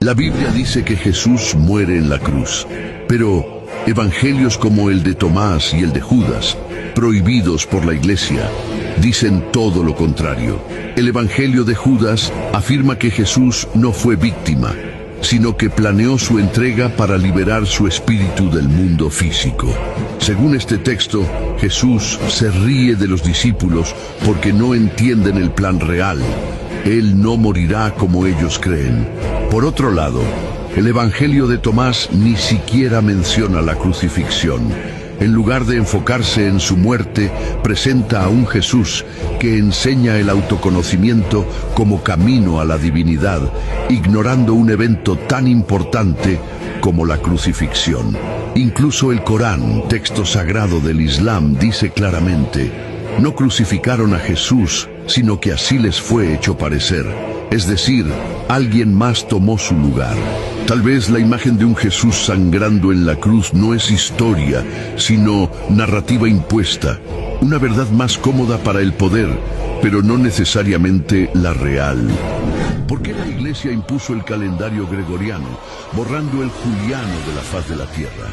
La Biblia dice que Jesús muere en la cruz, pero evangelios como el de Tomás y el de Judas, prohibidos por la Iglesia, dicen todo lo contrario. El evangelio de Judas afirma que Jesús no fue víctima, sino que planeó su entrega para liberar su espíritu del mundo físico. Según este texto, Jesús se ríe de los discípulos porque no entienden el plan real. Él no morirá como ellos creen. Por otro lado, el evangelio de Tomás ni siquiera menciona la crucifixión. En lugar de enfocarse en su muerte, presenta a un Jesús que enseña el autoconocimiento como camino a la divinidad, ignorando un evento tan importante como la crucifixión. Incluso el Corán, texto sagrado del Islam, dice claramente: no crucificaron a Jesús, sino que así les fue hecho parecer. Es decir, alguien más tomó su lugar. Tal vez la imagen de un Jesús sangrando en la cruz no es historia, sino narrativa impuesta. Una verdad más cómoda para el poder, pero no necesariamente la real. ¿Por qué la Iglesia impuso el calendario gregoriano, borrando el juliano de la faz de la tierra?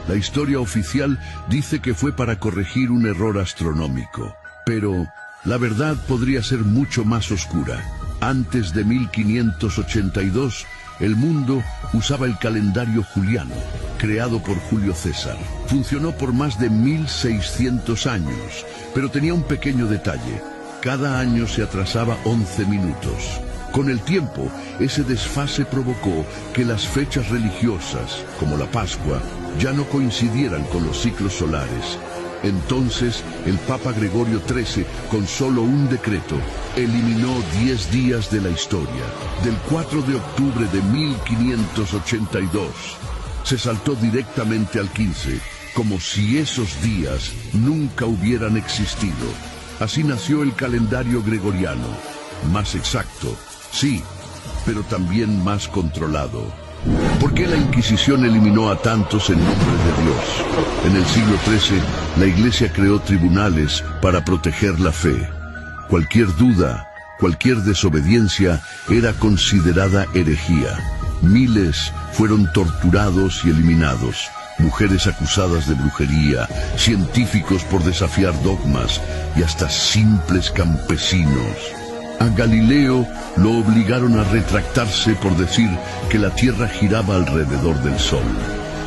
La historia oficial dice que fue para corregir un error astronómico, pero la verdad podría ser mucho más oscura. Antes de 1582, el mundo usaba el calendario juliano, creado por Julio César. Funcionó por más de 1600 años, pero tenía un pequeño detalle: cada año se atrasaba 11 minutos. Con el tiempo, ese desfase provocó que las fechas religiosas, como la Pascua, ya no coincidieran con los ciclos solares. Entonces, el Papa Gregorio XIII, con solo un decreto, eliminó 10 días de la historia. Del 4 de octubre de 1582, se saltó directamente al 15, como si esos días nunca hubieran existido. Así nació el calendario gregoriano, más exacto, sí, pero también más controlado. ¿Por qué la Inquisición eliminó a tantos en nombre de Dios? En el siglo XIII, la Iglesia creó tribunales para proteger la fe. Cualquier duda, cualquier desobediencia era considerada herejía. Miles fueron torturados y eliminados. Mujeres acusadas de brujería, científicos por desafiar dogmas y hasta simples campesinos. A Galileo lo obligaron a retractarse por decir que la Tierra giraba alrededor del Sol.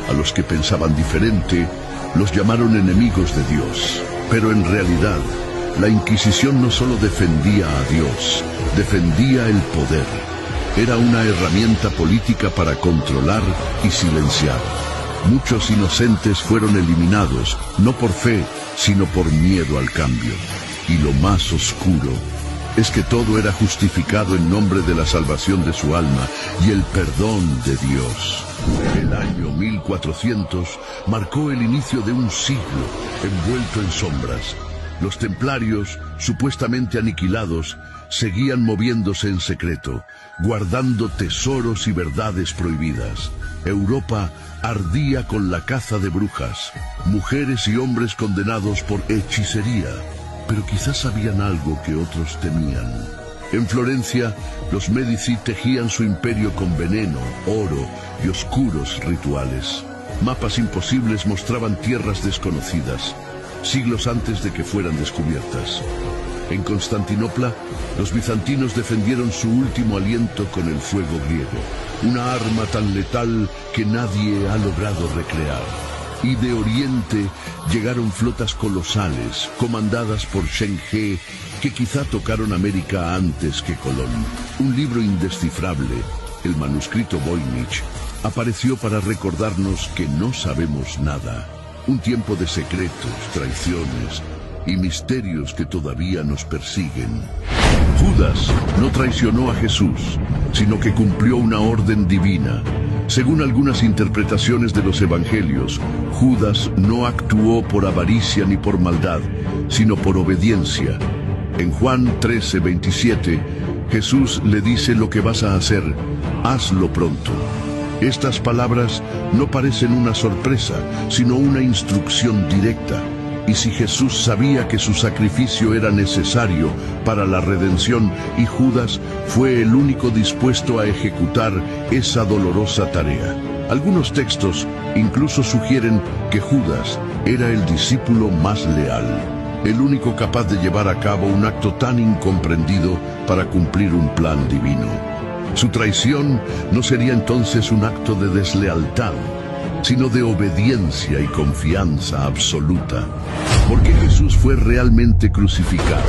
A los que pensaban diferente, los llamaron enemigos de Dios. Pero en realidad, la Inquisición no solo defendía a Dios, defendía el poder. Era una herramienta política para controlar y silenciar. Muchos inocentes fueron eliminados, no por fe, sino por miedo al cambio. Y lo más oscuro es que todo era justificado en nombre de la salvación de su alma y el perdón de Dios. El año 1400 marcó el inicio de un siglo envuelto en sombras. Los templarios, supuestamente aniquilados, seguían moviéndose en secreto, guardando tesoros y verdades prohibidas. Europa ardía con la caza de brujas, mujeres y hombres condenados por hechicería. Pero quizás sabían algo que otros temían. En Florencia, los Médici tejían su imperio con veneno, oro y oscuros rituales. Mapas imposibles mostraban tierras desconocidas, siglos antes de que fueran descubiertas. En Constantinopla, los bizantinos defendieron su último aliento con el fuego griego, una arma tan letal que nadie ha logrado recrear. Y de Oriente llegaron flotas colosales, comandadas por Shenhe, que quizá tocaron América antes que Colón. Un libro indescifrable, el manuscrito Voynich, apareció para recordarnos que no sabemos nada. Un tiempo de secretos, traiciones y misterios que todavía nos persiguen. Judas no traicionó a Jesús, sino que cumplió una orden divina. Según algunas interpretaciones de los evangelios, Judas no actuó por avaricia ni por maldad, sino por obediencia. En Juan 13:27, Jesús le dice lo que vas a hacer, hazlo pronto. Estas palabras no parecen una sorpresa, sino una instrucción directa. Y si Jesús sabía que su sacrificio era necesario para la redención y Judas fue el único dispuesto a ejecutar esa dolorosa tarea. Algunos textos incluso sugieren que Judas era el discípulo más leal, el único capaz de llevar a cabo un acto tan incomprendido para cumplir un plan divino. Su traición no sería entonces un acto de deslealtad, sino de obediencia y confianza absoluta. ¿Por qué Jesús fue realmente crucificado?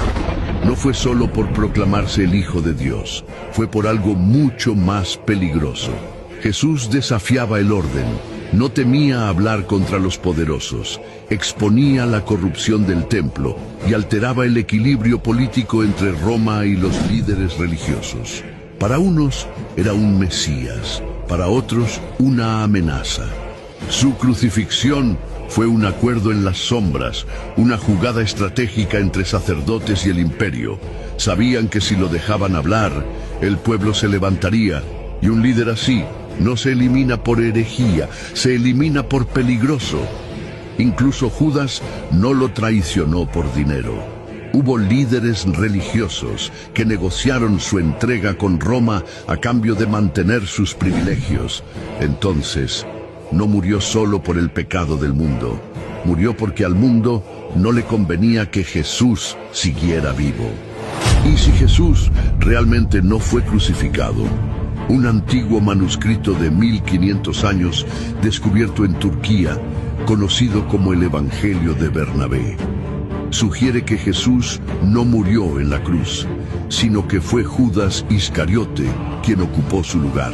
No fue solo por proclamarse el Hijo de Dios, fue por algo mucho más peligroso. Jesús desafiaba el orden, no temía hablar contra los poderosos, exponía la corrupción del templo y alteraba el equilibrio político entre Roma y los líderes religiosos. Para unos era un Mesías, para otros una amenaza. Su crucifixión fue un acuerdo en las sombras, una jugada estratégica entre sacerdotes y el imperio. Sabían que si lo dejaban hablar, el pueblo se levantaría, y un líder así no se elimina por herejía, se elimina por peligroso. Incluso Judas no lo traicionó por dinero. Hubo líderes religiosos que negociaron su entrega con Roma a cambio de mantener sus privilegios. Entonces, no murió solo por el pecado del mundo, murió porque al mundo no le convenía que Jesús siguiera vivo. Y si Jesús realmente no fue crucificado, un antiguo manuscrito de 1500 años descubierto en Turquía, conocido como el Evangelio de Bernabé, sugiere que Jesús no murió en la cruz, sino que fue Judas Iscariote quien ocupó su lugar.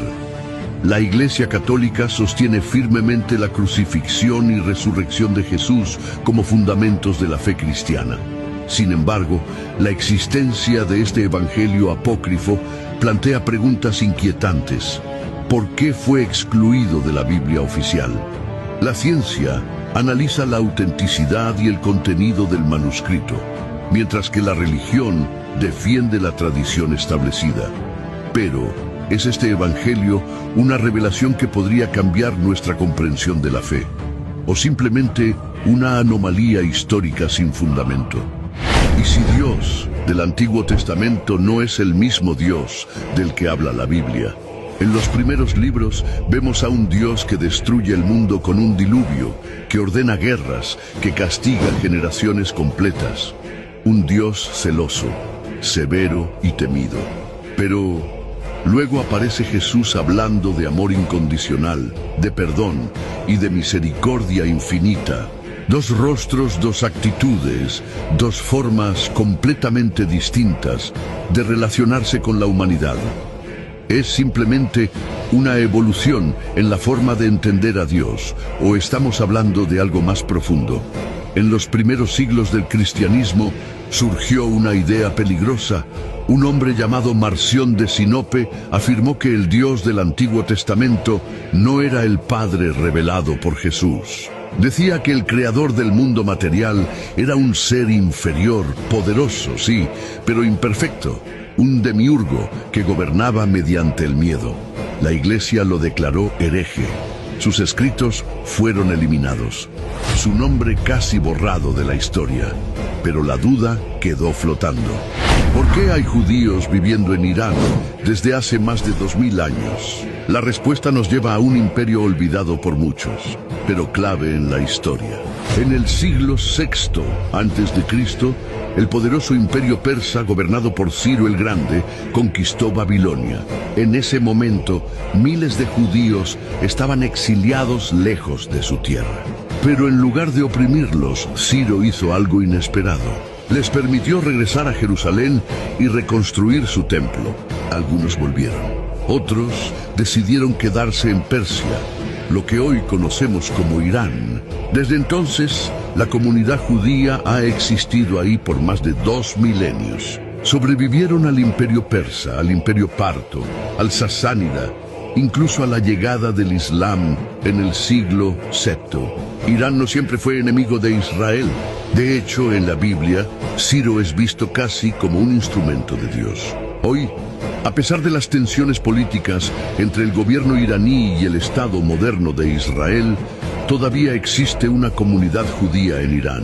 La Iglesia Católica sostiene firmemente la crucifixión y resurrección de Jesús como fundamentos de la fe cristiana. Sin embargo, la existencia de este evangelio apócrifo plantea preguntas inquietantes. ¿Por qué fue excluido de la Biblia oficial? La ciencia analiza la autenticidad y el contenido del manuscrito, mientras que la religión defiende la tradición establecida. Pero, ¿es este evangelio una revelación que podría cambiar nuestra comprensión de la fe? ¿O simplemente una anomalía histórica sin fundamento? ¿Y si Dios del Antiguo Testamento no es el mismo Dios del que habla la Biblia? En los primeros libros vemos a un Dios que destruye el mundo con un diluvio, que ordena guerras, que castiga generaciones completas. Un Dios celoso, severo y temido. Pero luego aparece Jesús hablando de amor incondicional, de perdón y de misericordia infinita. Dos rostros, dos actitudes, dos formas completamente distintas de relacionarse con la humanidad. ¿Es simplemente una evolución en la forma de entender a Dios, o estamos hablando de algo más profundo? En los primeros siglos del cristianismo surgió una idea peligrosa. Un hombre llamado Marción de Sinope afirmó que el Dios del Antiguo Testamento no era el Padre revelado por Jesús. Decía que el creador del mundo material era un ser inferior, poderoso, sí, pero imperfecto, un demiurgo que gobernaba mediante el miedo. La Iglesia lo declaró hereje. Sus escritos fueron eliminados, su nombre casi borrado de la historia, pero la duda quedó flotando. ¿Por qué hay judíos viviendo en Irán desde hace más de 2000 años? La respuesta nos lleva a un imperio olvidado por muchos, pero clave en la historia. En el siglo VI a.C., el poderoso imperio persa, gobernado por Ciro el Grande, conquistó Babilonia. En ese momento, miles de judíos estaban exiliados lejos de su tierra. Pero en lugar de oprimirlos, Ciro hizo algo inesperado. Les permitió regresar a Jerusalén y reconstruir su templo. Algunos volvieron. Otros decidieron quedarse en Persia, lo que hoy conocemos como Irán. Desde entonces, la comunidad judía ha existido ahí por más de 2 milenios. Sobrevivieron al imperio persa, al imperio parto, al sasánida, incluso a la llegada del Islam en el siglo VII. Irán no siempre fue enemigo de Israel. De hecho, en la Biblia, Ciro es visto casi como un instrumento de Dios. Hoy, a pesar de las tensiones políticas entre el gobierno iraní y el Estado moderno de Israel, todavía existe una comunidad judía en Irán.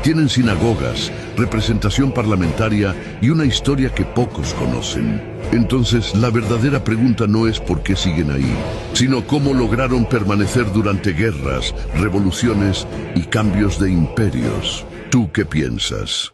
Tienen sinagogas, representación parlamentaria y una historia que pocos conocen. Entonces, la verdadera pregunta no es por qué siguen ahí, sino cómo lograron permanecer durante guerras, revoluciones y cambios de imperios. ¿Tú qué piensas?